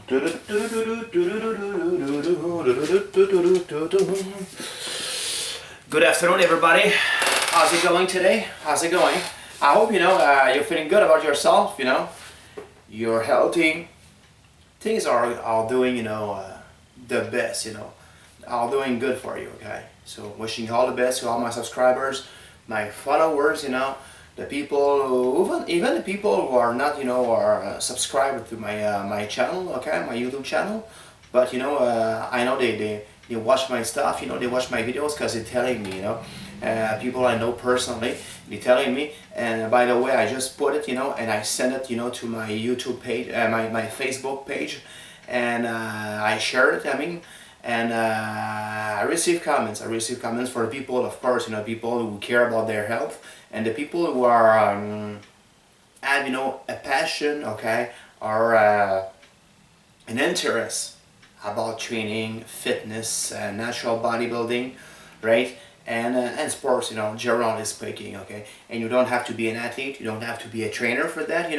Good afternoon, everybody. How's it going today? How's it going? I hope you're feeling good about yourself. You're healthy. Things are all doing the best. All doing good for you. Okay. So wishing you all the best to all my subscribers, my followers. The people who, even the people who are not are subscribed to my channel, okay, my YouTube channel, but I know they watch my stuff, they watch my videos because they're telling me, people I know personally, they're telling me. And by the way, I just put it, and I send it to my YouTube page, my Facebook page, and I share it, and I receive comments. I receive comments for the people, of course, people who care about their health, and the people who are have a passion, okay, or an interest about training, fitness, natural bodybuilding, right, and sports, generally speaking, okay. And you don't have to be an athlete, you don't have to be a trainer for that,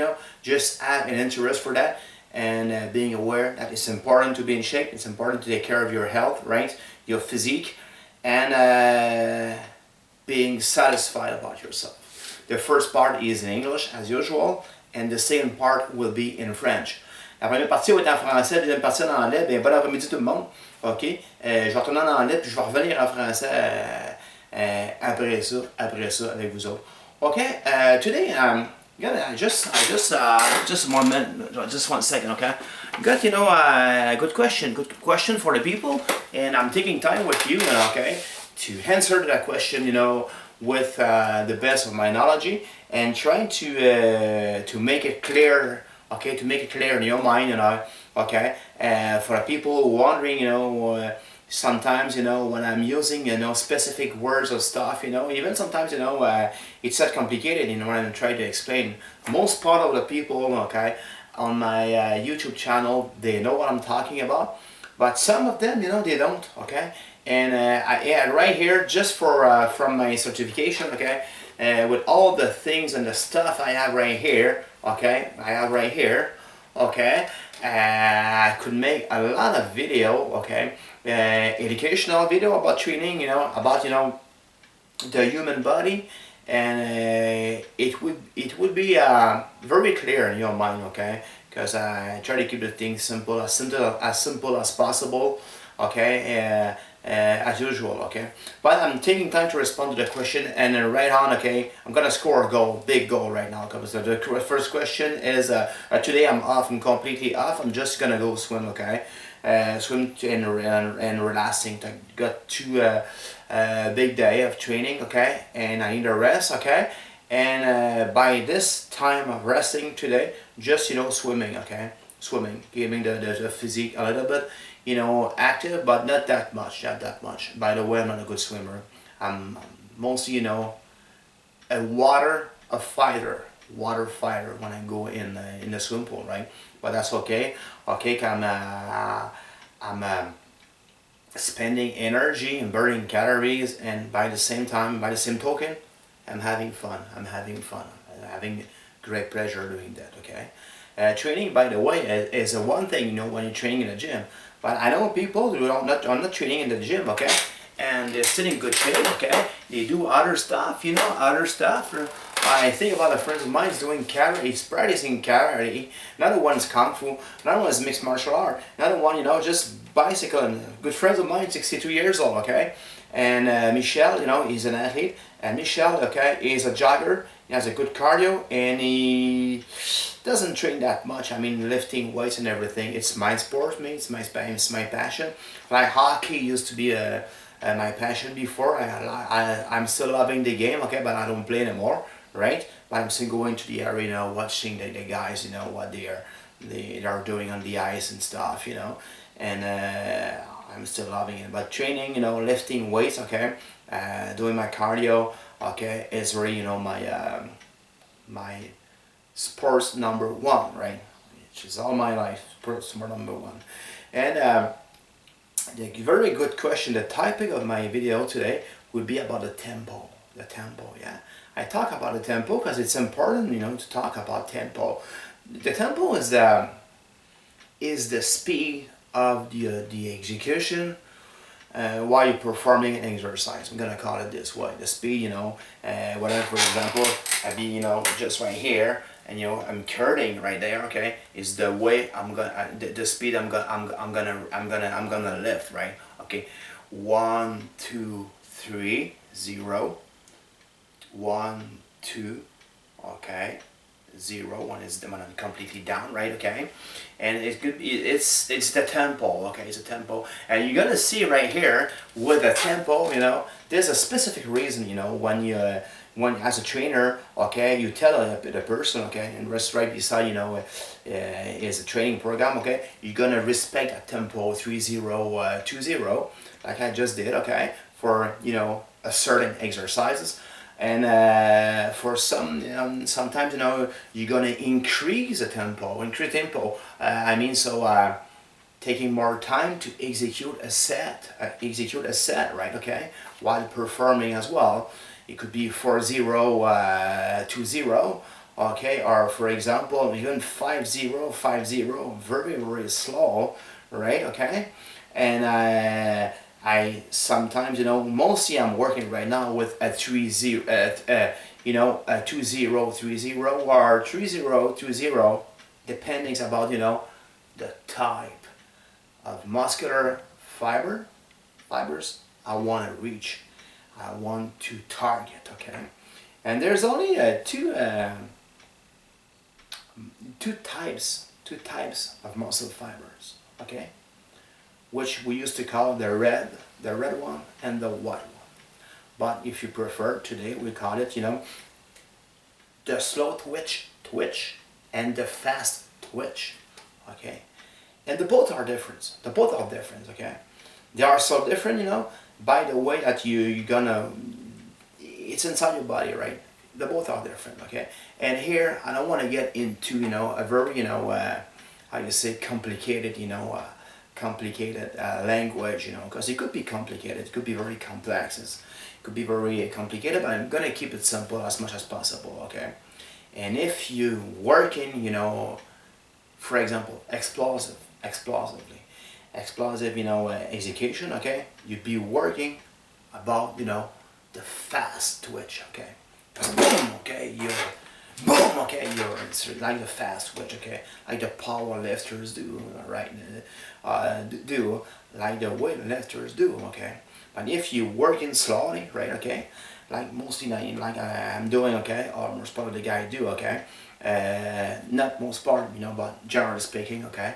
just have an interest for that. And being aware that it's important to be in shape, it's important to take care of your health, right, your physique, and being satisfied about yourself. The first part is in English as usual, and the second part will be in French. La première partie va être en français, la deuxième partie en anglais. Bien, bon après-midi tout le monde. OK? Je vais retourner en anglais, puis je vais revenir en français après ça avec vous autres. OK? Today, just 1 minute, just 1 second, okay? Got a good question for the people, and I'm taking time with you, okay, to answer that question, with the best of my knowledge, and trying to make it clear, okay, to make it clear in your mind, okay, for the people wondering, sometimes when I'm using specific words or stuff, even sometimes it's that complicated when I'm trying to explain. Most part of the people, okay, on my YouTube channel, they know what I'm talking about, but some of them they don't, okay. And I right here, just for from my certification, okay, with all the things and the stuff I have right here, okay, okay, I could make a lot of video, okay, educational video about training, about the human body, and it would be very clear in your mind, okay, because I try to keep the things simple as possible, okay, as usual, okay. But I'm taking time to respond to the question, and then right on, okay, I'm gonna score a goal, big goal right now, because the first question is today I'm off, I'm completely off, I'm just gonna go swim, okay, swim and relaxing. I got 2 big day of training, okay, and I need a rest, okay, and by this time of resting today, just swimming, okay, giving the physique a little bit active, but not that much. By the way, I'm not a good swimmer. I'm mostly a water fighter when I go in the swimming pool, right? But that's okay. Okay, I'm spending energy and burning calories, and by the same token, I'm having fun. I'm having great pleasure doing that, okay? Training, by the way, is one thing, when you're training in a gym. But I know people who are not training in the gym, okay? And they're still in good shape, okay? They do other stuff, I think about a friend of mine is doing karate, he's practicing karate. Another one's kung fu, another one is mixed martial art, another one, just bicycling. Good friends of mine, 62 years old, okay? And Michel, he's an athlete, and Michel, okay, is a jogger. He has a good cardio, and he doesn't train that much. I mean, lifting weights and everything. It's my sport, me. It's my passion. Like hockey used to be my passion before. I'm still loving the game, okay, but I don't play anymore, right? But I'm still going to the arena, watching the guys, what they are doing on the ice and stuff, and I'm still loving it. But training, lifting weights, okay, doing my cardio, okay, is really my sports number 1, right? Which is all my life, sports number 1. And the very good question. The topic of my video today would be about the tempo. Yeah. I talk about the tempo because it's important, to talk about tempo. The tempo is the speed of the execution while you're performing an exercise. I'm gonna call it this way. The speed, whatever, for example, I'd be, just right here, and I'm curling right there. Okay, is the way I'm gonna the speed I'm gonna lift, right? Okay, 1, 2, 3, 0. 1, 2. Okay. 0, 1 is the one completely down, right? Okay, and it could be it's the tempo. Okay, it's a tempo, and you're gonna see right here with the tempo. There's a specific reason. When as a trainer, okay, you tell the person, okay, and right beside is a training program. Okay, you're gonna respect a tempo 3-0, 2-0, like I just did. Okay, for a certain exercises. And for sometimes you're gonna increase the tempo. Taking more time to execute a set, right? Okay, while performing as well. It could be 4-0, 2-0, okay, or for example even 5-0, 5-0, very very slow, right? Okay, and I sometimes, mostly I'm working right now with a 3-0, a 2-0, 3-0, or 3-0, 2-0, depending about, the type of muscular fibers I want to reach, I want to target, okay? And there's only two types of muscle fibers, okay? Which we used to call the red one and the white one. But if you prefer, today we call it, the slow twitch and the fast twitch, okay? And the both are different. Okay? They are so different, by the way that you're gonna, it's inside your body, right? They both are different, okay? And here, I don't want to get into, a very, how you say, complicated, language, because it could be complicated, it could be very complex, it could be very complicated, but I'm gonna keep it simple as much as possible, okay? And if you working, for example, explosive execution, okay, you'd be working about, the fast twitch, okay? Boom, okay, boom, okay, it's like the fast twitch, okay, like the power lifters do, right? Like the weight lifters do, okay? But if you working slowly, right, okay, like mostly like I'm doing, okay, or most part of the guy do, okay, not most part, but generally speaking, okay,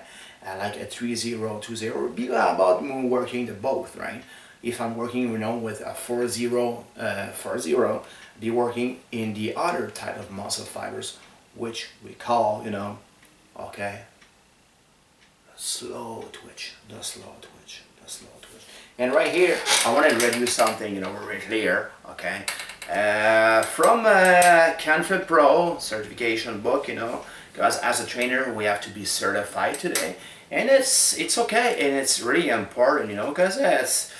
like a 3-0, 2-0, be about working the both, right? If I'm working, with a 4-0, 4-0, be working in the other type of muscle fibers, which we call, okay, the slow twitch. And right here, I want to read you something, very clear, okay? From Canfitpro certification book, because as a trainer, we have to be certified today. And it's okay, and it's really important, because it's,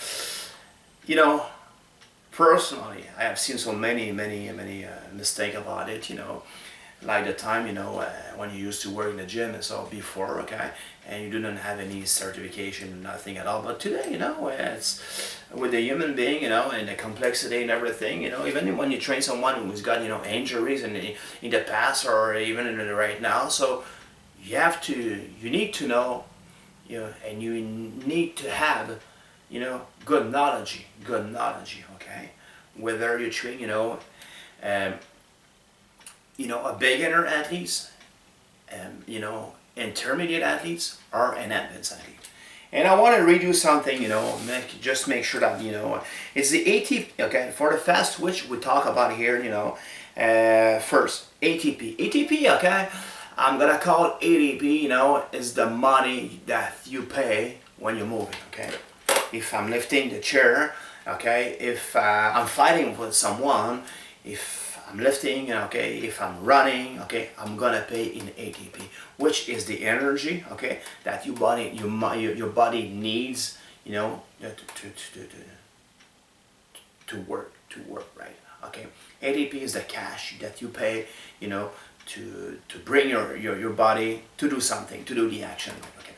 personally, I have seen so many mistakes about it, like the time, when you used to work in the gym and so before, okay, and you didn't have any certification, nothing at all. But today, it's with the human being, and the complexity and everything, even when you train someone who's got, injuries in the past or even in the right now, so you need to know, and you need to have, good knowledge, okay, whether you train, a beginner athletes, intermediate athletes, or an advanced athlete. And I want to read you something, just make sure that, it's the ATP, okay, for the fast twitch we talk about here, first, ATP, okay, I'm gonna call ATP, is the money that you pay when you're moving, okay. If I'm lifting the chair, okay, if I'm fighting with someone, if I'm lifting, okay, if I'm running, okay, I'm gonna pay in ATP, which is the energy, okay, that your body needs, to work, right? Okay, ATP is the cash that you pay, to bring your body to do something, to do the action, okay.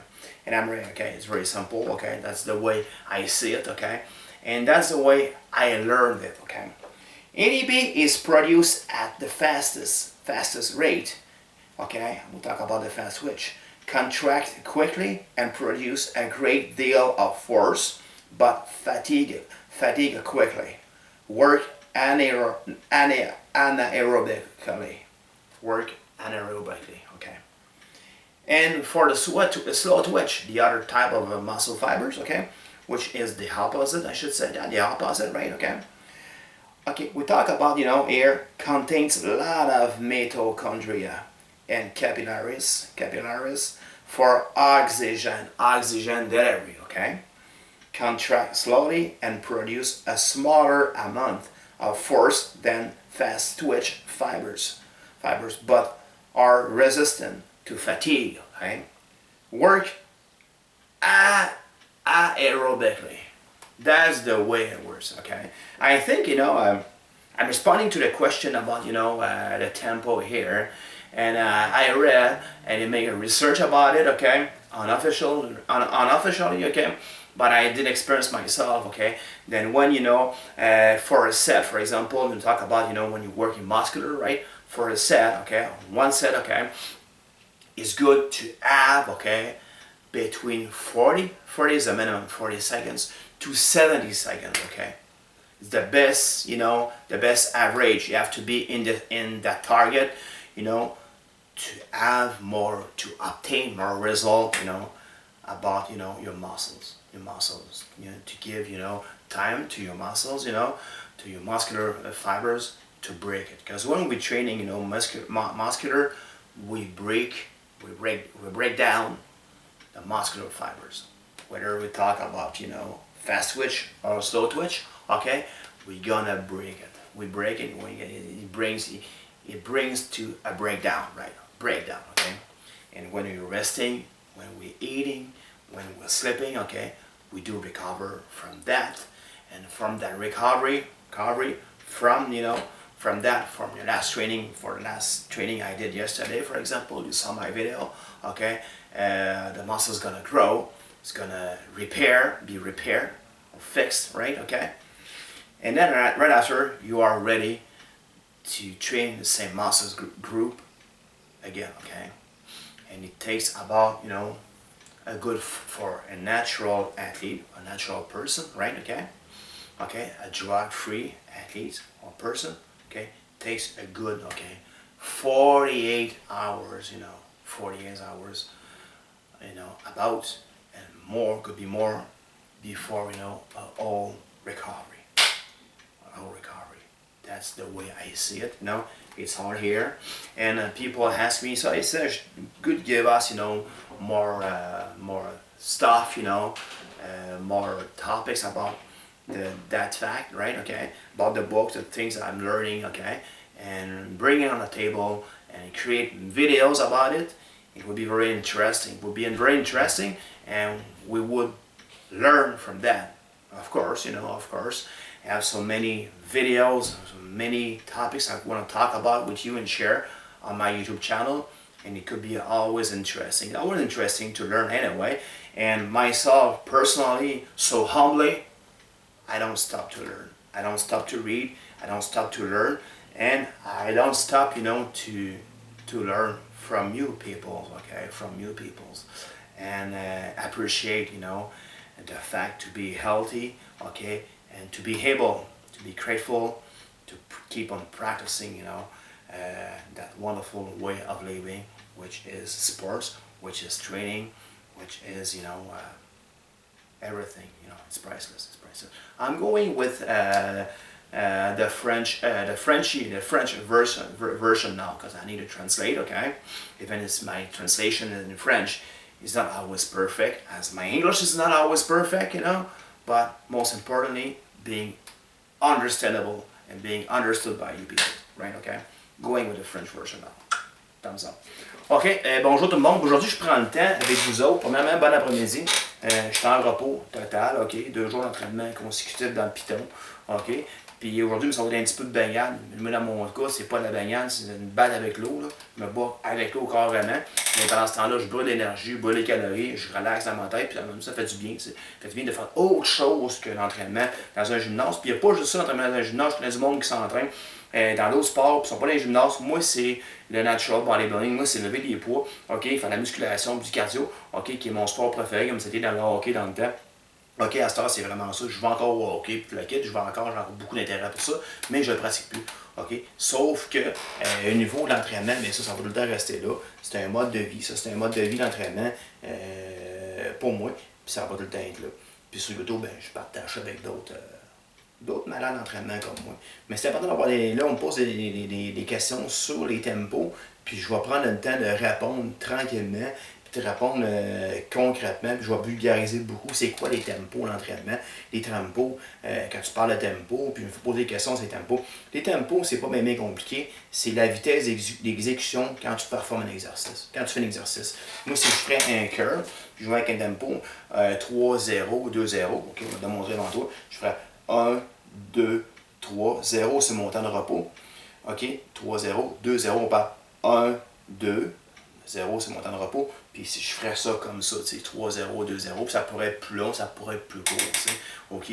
and I'm ready, okay? It's very simple, okay? That's the way I see it, okay? And that's the way I learned it, okay? ATP is produced at the fastest rate, okay? We'll talk about the fast switch. Contract quickly and produce a great deal of force, but fatigue quickly. Work anaerobically. Work anaerobically, okay? And for the slow twitch, the other type of muscle fibers, okay, which is the opposite, I should say that, the opposite, right, okay? Okay, we talk about, air contains a lot of mitochondria and capillaries for oxygen delivery, okay? Contract slowly and produce a smaller amount of force than fast twitch fibers, but are resistant to fatigue, okay? Work aerobically. That's the way it works, okay? I think, I'm responding to the question about, the tempo here. And I read and made a research about it, okay? Unofficially, okay? But I did experience myself, okay? Then when, for a set, for example, we talk about, when you're working muscular, right? For a set, okay? One set, okay? It's good to have, okay? Between 40 is the minimum, 40 seconds to 70 seconds, okay? It's the best, the best average. You have to be in that target, to have more, to obtain more result, about, your muscles, to give, time to your muscles, to your muscular fibers to break it. Because when we're training, muscular, we break down the muscular fibers. Whether we talk about, fast twitch or slow twitch, okay, we're gonna break it. We break it, it brings to a breakdown, right? Breakdown, okay? And when we're resting, when we're eating, when we're sleeping, okay, we do recover from that. And from that recovery, from your last training, for the last training I did yesterday, for example, you saw my video, okay? The muscle's gonna grow, it's gonna be repaired, or fixed, right, okay? And then right after, you are ready to train the same muscles group again, okay? And it takes about, a good for a natural athlete, a natural person, right, okay? Okay, a drug-free athlete or person, okay, takes a good, 48 hours, 48 hours, about, and more, could be more, before, all recovery. That's the way I see it, it's hard here, and people ask me, so it's good, give us, more stuff, more topics about that fact, right, okay, about the book, the things that I'm learning, okay, and bring it on the table and create videos about it. It would be very interesting. And we would learn from that, of course, I have so many videos, so many topics I want to talk about with you and share on my YouTube channel, and it could be always interesting to learn anyway. And myself personally, so humbly, I don't stop to learn. I don't stop to read. I don't stop to learn, and I don't stop, to learn from you people, okay, and appreciate, the fact to be healthy, okay, and to be able to be grateful, to keep on practicing, that wonderful way of living, which is sports, which is training, which is, everything, it's priceless. I'm going with the French version now, because I need to translate, okay? Even it's my translation in French is not always perfect, as my English is not always perfect, but most importantly, being understandable and being understood by you people, right, okay? Going with the French version now. Thumbs up. OK, bonjour tout le monde. Aujourd'hui, je prends le temps avec vous autres. Premièrement, bon après-midi. Je suis en repos total, OK? 2 jours d'entraînement consécutifs dans le piton, OK? Puis aujourd'hui, ça va être un petit peu de baignade. Moi, dans mon cas, c'est pas de la baignade, c'est une balle avec l'eau. Je me bats avec l'eau carrément. Mais pendant ce temps-là, je brûle l'énergie, je brûle les calories, je relaxe dans ma tête, puis ça fait du bien. Ça fait du bien de faire autre chose que l'entraînement dans un gymnase. Puis il n'y a pas juste ça, l'entraînement dans un gymnase. Je connais du monde qui s'entraîne dans d'autres sports, puis ils ne sont pas dans les gymnases. Moi, c'est le natural bodybuilding. Moi, c'est lever des poids, OK, faire de la musculation, du cardio, OK, qui est mon sport préféré, comme c'était dans le hockey dans le temps. OK, à cette heure, c'est vraiment ça. Je vais encore au hockey, puis le kit, j'ai encore beaucoup d'intérêt pour ça, mais je ne le pratique plus. OK? Sauf que, au niveau de l'entraînement, mais ça va tout le temps rester là. C'est un mode de vie. Ça, c'est un mode de vie d'entraînement pour moi, puis ça va tout le temps être là. Puis sur YouTube, ben, je partage avec d'autres malades d'entraînement comme moi. Mais c'est important d'avoir là, on me pose des questions sur les tempos, puis je vais prendre le temps de répondre tranquillement, puis de répondre concrètement, puis je vais vulgariser beaucoup c'est quoi les tempos, l'entraînement. Les tempos, quand tu parles de tempo, puis il me faut poser des questions sur les tempos. Les tempos, c'est pas bien compliqué, c'est la vitesse d'exécution quand tu performes un exercice, quand tu fais un exercice. Moi, si je ferais un curl, puis je vais avec un tempo 3-0, 2-0, ok, on va démontrer devant toi, je ferais 1, 2, 3, 0, c'est mon temps de repos. OK? 3, 0, 2, 0, on part 1, 2, 0, c'est mon temps de repos. Puis si je ferais ça comme ça, 3, 0, 2, 0, ça pourrait être plus long, ça pourrait être plus court. T'sais. OK?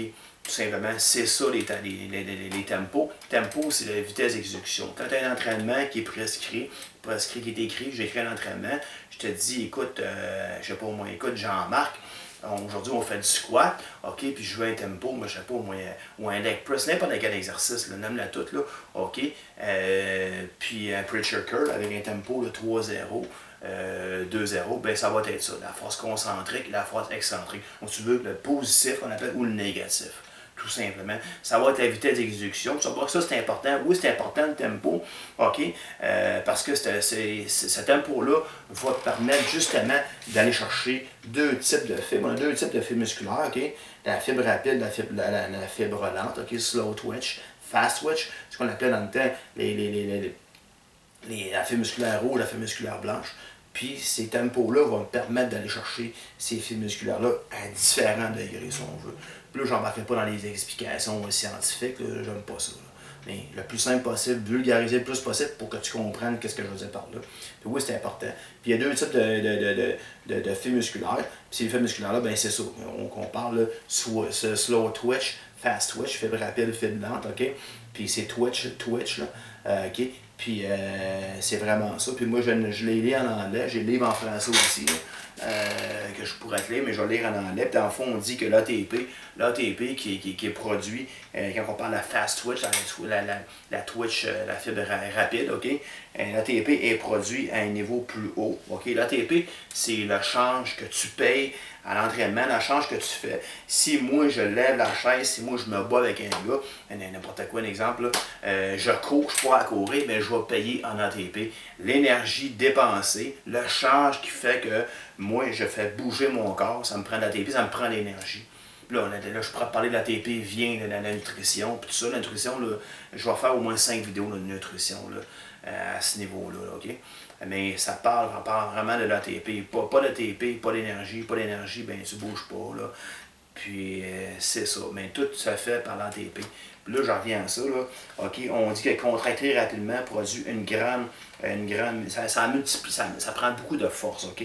Tout simplement, c'est ça les tempos. Tempo, c'est la vitesse d'exécution. Quand tu as un entraînement qui est prescrit, qui est écrit, j'écris un entraînement, je te dis, écoute, je sais pas moi, écoute Jean-Marc, aujourd'hui, on fait du squat, OK, puis je veux un tempo, moi, je sais pas, moi, ou un leg press, n'importe quel exercice, nomme-la toute, là, OK, puis un preacher curl avec un tempo de 3-0, 2-0, ben ça va être ça, la force concentrique et la force excentrique. Donc, tu veux le positif, qu'on appelle, ou le négatif. Tout simplement. Ça va être la vitesse d'exécution. Tu vas voir que ça, c'est important. Oui, c'est important le tempo, OK? Parce que ce tempo-là va te permettre justement d'aller chercher deux types de fibres. On a deux types de fibres musculaires, OK? La fibre rapide, la fibre lente, OK? Slow twitch, fast twitch, ce qu'on appelle dans le temps la fibre musculaire rouge, la fibre musculaire blanche. Puis ces tempos-là vont me permettre d'aller chercher ces fibres musculaires-là à différents degrés, si on veut. Puis là, je n'embarquerai pas dans les explications scientifiques, j'aime pas ça. Là. Mais le plus simple possible, vulgariser le plus possible pour que tu comprennes ce que je veux dire par là. Puis oui, c'est important. Puis il y a deux types de fibres musculaires. Puis ces fibres musculaires-là, ben c'est ça. On parle là, slow twitch, fast twitch, fibre rapide, fibre lente, OK? Puis c'est twitch, là, OK? Puis c'est vraiment ça. Puis moi, je les lis en anglais. J'ai le livre en français aussi, que je pourrais te lire, mais je vais le lire en anglais. Puis dans le fond, on dit que l'ATP qui est produit, quand on parle de la fast twitch, la twitch, la fibre rapide, OK? L'ATP est produit à un niveau plus haut, OK? L'ATP, c'est le change que tu payes à l'entraînement, le change que tu fais. Si moi, je lève la chaise, si moi, je me bats avec un gars, n'importe quoi, un exemple, là, je cours, je pourrais courir, mais je vais payer en ATP. L'énergie dépensée, le change qui fait que moi, je fais bouger mon corps, ça me prend de l'ATP, ça me prend de l'énergie. Là, je pourrais parler de l'ATP vient de la nutrition, puis tout ça, la nutrition, là, je vais faire au moins 5 vidéos de nutrition là, à ce niveau-là, OK? Mais on parle vraiment de l'ATP, pas d'ATP, pas d'énergie, ben tu bouges pas, là. Puis c'est ça, mais tout se fait par l'ATP. Puis là, j'en reviens à ça, là. OK, on dit que contracter rapidement produit une grande ça multiplie, ça prend beaucoup de force, OK?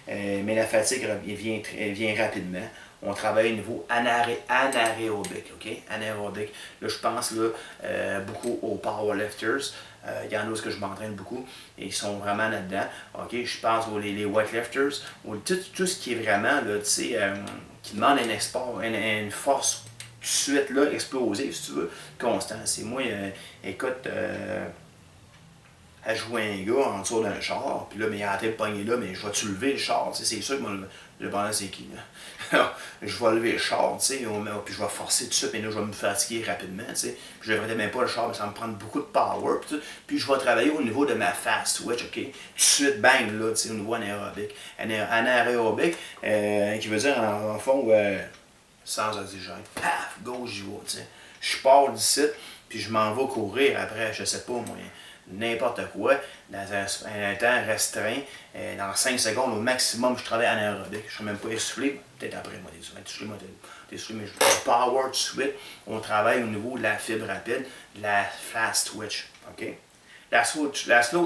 Mais la fatigue vient rapidement. On travaille au niveau anaérobique, OK? Anaérobique. Là, je pense là, beaucoup aux powerlifters. Il y en a où je m'entraîne beaucoup et ils sont vraiment là-dedans. OK? Je pense aux les weightlifters, tout ce qui est vraiment, là, tu sais, qui demande un export, une force tout de suite, là, explosive, si tu veux, constant. C'est moi, écoute, à jouer un gars en dessous d'un char, puis là, mais il a la tête pognée là, mais je vais-tu lever le char, tu sais, c'est sûr que le bandit, c'est qui, là? Je vais lever le char, tu sais, puis je vais forcer tout de suite, mais là, je vais me fatiguer rapidement, tu sais, puis je ne même pas le char, mais ça va me prendre beaucoup de power, puis je vais travailler au niveau de ma fast twitch, OK? Tout de suite, bang, là, tu sais, au niveau anaérobique. Anaérobique, qui veut dire, en fond, sans oxygène, paf, go, j'y vais, tu sais. Je pars d'ici, puis je m'en vais courir après, je sais pas, moi, n'importe quoi, dans un temps restreint, dans 5 secondes au maximum, je travaille en aérobic. Je ne suis même pas essoufflé, peut-être après, moi, t'es essoufflé, mais je power tout de suite. On travaille au niveau de la fibre rapide, de la fast twitch. OK? La slow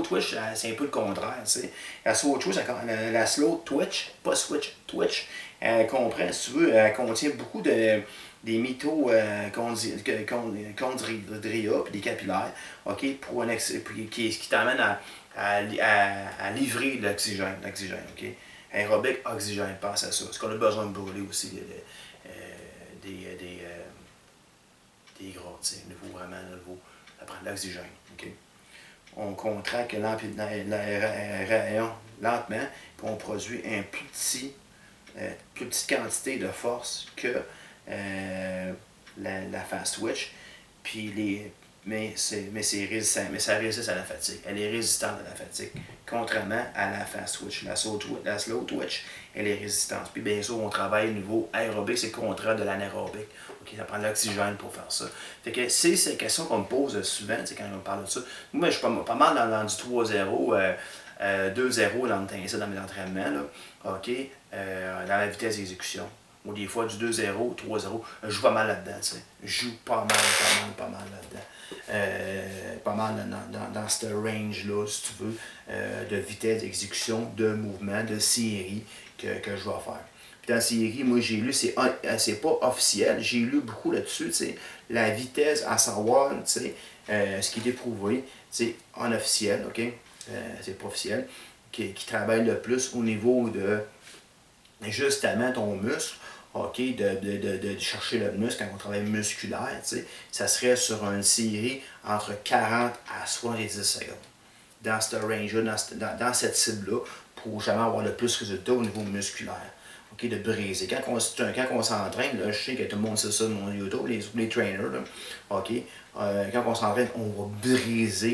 twitch, c'est un peu le contraire. T'sais. La slow twitch, pas switch, twitch, elle comprend, si tu veux, elle contient beaucoup des mitochondria et des capillaires, OK, qui t'amènent à livrer l'oxygène, OK? Aérobic, oxygène, pense à ça. Parce qu'on a besoin de brûler aussi des gras, au niveau vraiment, au niveau, ça prend de l'oxygène, OK? On contracte lentement, puis on produit une plus petite quantité de force que la fast twitch. Puis mais ça résiste à la fatigue. Elle est résistante à la fatigue. Contrairement à la fast twitch. La slow twitch, elle est résistante. Puis bien sûr, on travaille au niveau aérobique, c'est le contraire de l'anaérobique. Okay, ça prend de l'oxygène pour faire ça. Fait que c'est ces questions qu'on me pose souvent quand on parle de ça. Moi, je suis pas mal dans du 3-0, 2-0 dans mes entraînements. Là. OK, dans la vitesse d'exécution. Ou des fois du 2-0, 3-0. Je joue pas mal là-dedans. T'sais. Je joue pas mal là-dedans. Pas mal dans ce range-là, si tu veux, de vitesse d'exécution, de mouvement, de série que je vais faire. Puis dans la série, moi j'ai lu, c'est pas officiel, j'ai lu beaucoup là-dessus, la vitesse à savoir, ce qui est éprouvé, c'est en officiel, OK? C'est pas officiel, qui travaille le plus au niveau de justement ton muscle, OK, de chercher le muscle quand on travaille musculaire, ça serait sur une série entre 40 à 70 secondes. Dans ce range-là, dans cette cible-là, pour jamais avoir le plus de résultats au niveau musculaire. Okay, de briser. Quand on s'entraîne, je sais que tout le monde sait ça de mon YouTube, les trainers, là, okay, quand on s'entraîne, on brise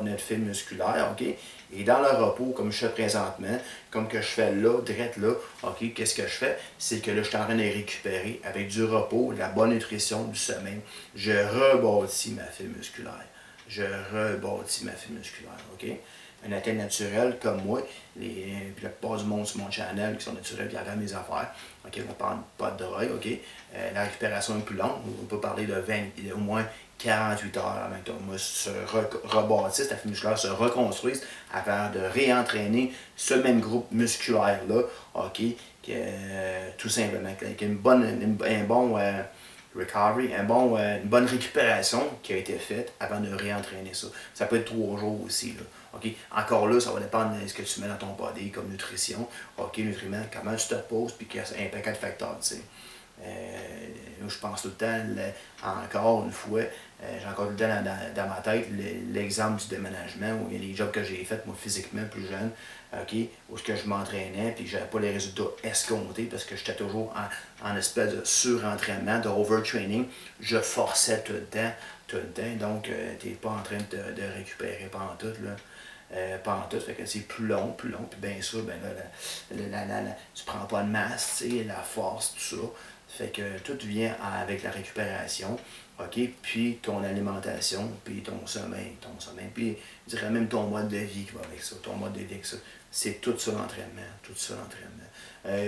notre fibre musculaire, okay, et dans le repos, comme je fais présentement, comme que je fais là, direct là, okay, qu'est-ce que je fais? C'est que là, je suis en train de récupérer avec du repos, de la bonne nutrition, du sommeil. Je rebâtis ma fibre musculaire. OK? Un athlète naturel comme moi, puis la plupart du monde sur mon channel qui sont naturels, qui regardent mes affaires, OK, on parle pas de drogue, OK? La récupération est plus longue, on peut parler de au moins 48 heures avant que ton muscle se rebâtisse, ta fibre musculaire se reconstruise avant de réentraîner ce même groupe musculaire-là, OK? Tout simplement, avec un bon recovery, une bonne récupération qui a été faite avant de réentraîner ça. Ça peut être 3 jours aussi. Là. Okay? Encore là, ça va dépendre de ce que tu mets dans ton body comme nutrition, nutriments, comment tu te poses, puis qu'il y a un paquet de facteurs. Je pense tout le temps, encore une fois, j'ai encore tout le temps dans ma tête l'exemple du déménagement, où il y a des jobs que j'ai faits, moi, physiquement, plus jeune, où je m'entraînais, puis que j'avais pas les résultats escomptés, parce que j'étais toujours en espèce de surentraînement, de overtraining. Je forçais tout le temps, donc tu n'es pas en train de récupérer pantoute, là. Fait que c'est plus long, puis bien sûr, ben là, tu prends pas de masse, la force, tout ça. Fait que tout vient avec la récupération, OK? Puis ton alimentation, puis ton sommeil, puis je dirais même ton mode de vie qui va avec ça, c'est tout ça l'entraînement,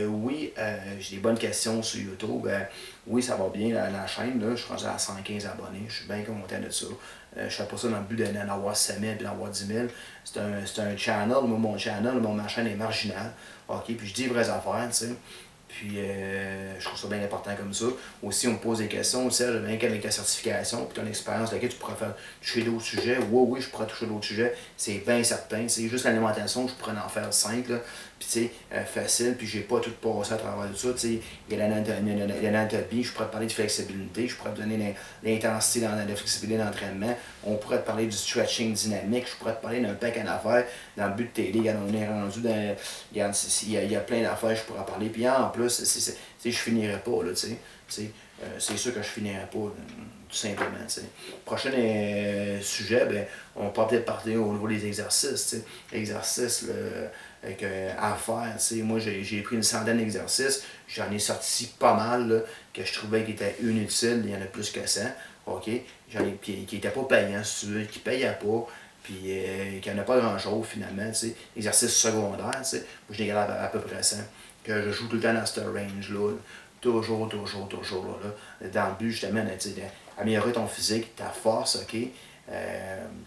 oui, j'ai des bonnes questions sur YouTube. Oui, ça va bien, la chaîne, là, je suis rendu à 115 abonnés, je suis bien content de ça. Je fais pas ça dans le but d'en avoir 5 000 et d'en avoir 10 000. C'est un channel, ma chaîne est marginale, OK? Puis je dis les vraies affaires, tu sais. Puis, je trouve ça bien important comme ça. Aussi, on me pose des questions. Serge, bien qu'avec ta certification, puis ton expérience, laquelle tu pourrais toucher d'autres sujets. Oui, je pourrais toucher d'autres sujets. C'est bien certain. C'est juste l'alimentation, je pourrais en faire 5. Là. Puis, tu sais, facile. Puis, j'ai pas tout passé à travers tout ça. Tu sais, il y a l'anatomie. Je pourrais te parler de flexibilité. Je pourrais te donner l'intensité dans la flexibilité d'entraînement. On pourrait te parler du stretching dynamique. Je pourrais te parler d'un paquet d'affaires dans le but de t'aider. On est rendu dans. Il y a plein d'affaires que je pourrais parler. Puis, en plus, je finirais pas, là, tu sais. C'est sûr que je finirais pas, tout simplement, t'sais. Prochain sujet, ben, on peut peut-être parler au niveau des exercices, t'sais. Exercices à faire, t'sais. Moi, j'ai pris une centaine d'exercices, j'en ai sorti pas mal, là, que je trouvais qui étaient inutiles, il y en a plus que 100, OK? Qui n'étaient pas payants, si tu veux, qui ne payaient pas, puis qu'il n'y en a pas grand-chose finalement, tu sais, exercice secondaire, tu sais. Moi, je n'ai à peu près ça, que je joue tout le temps dans ce range-là, toujours, dans le but justement d'améliorer ton physique, ta force, ok,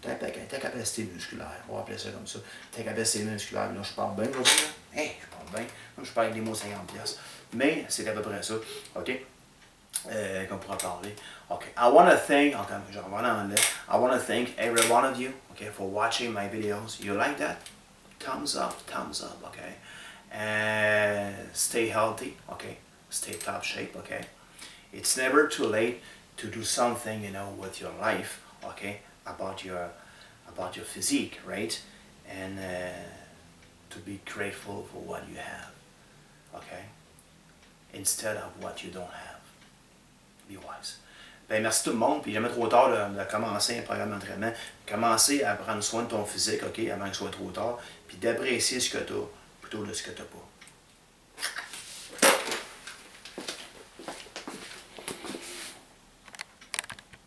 ta capacité musculaire, on va appeler ça comme ça, ta capacité musculaire. Là, je parle bien aujourd'hui, là. Hey, je parle bien, là, je parle avec des mots 50$, mais c'est à peu près ça, ok, qu'on pourra parler. Okay, I want to thank, okay, I want to thank every one of you, okay, for watching my videos. You like that? Thumbs up, okay. And stay healthy, okay. Stay top shape, okay. It's never too late to do something, you know, with your life, okay, about your physique, right? And to be grateful for what you have, okay, instead of what you don't have. Be wise. Ben, merci tout le monde, puis jamais trop tard de commencer un programme d'entraînement. Commencer à prendre soin de ton physique, ok, avant que ce soit trop tard, puis d'apprécier ce que tu as plutôt de ce que tu n'as pas.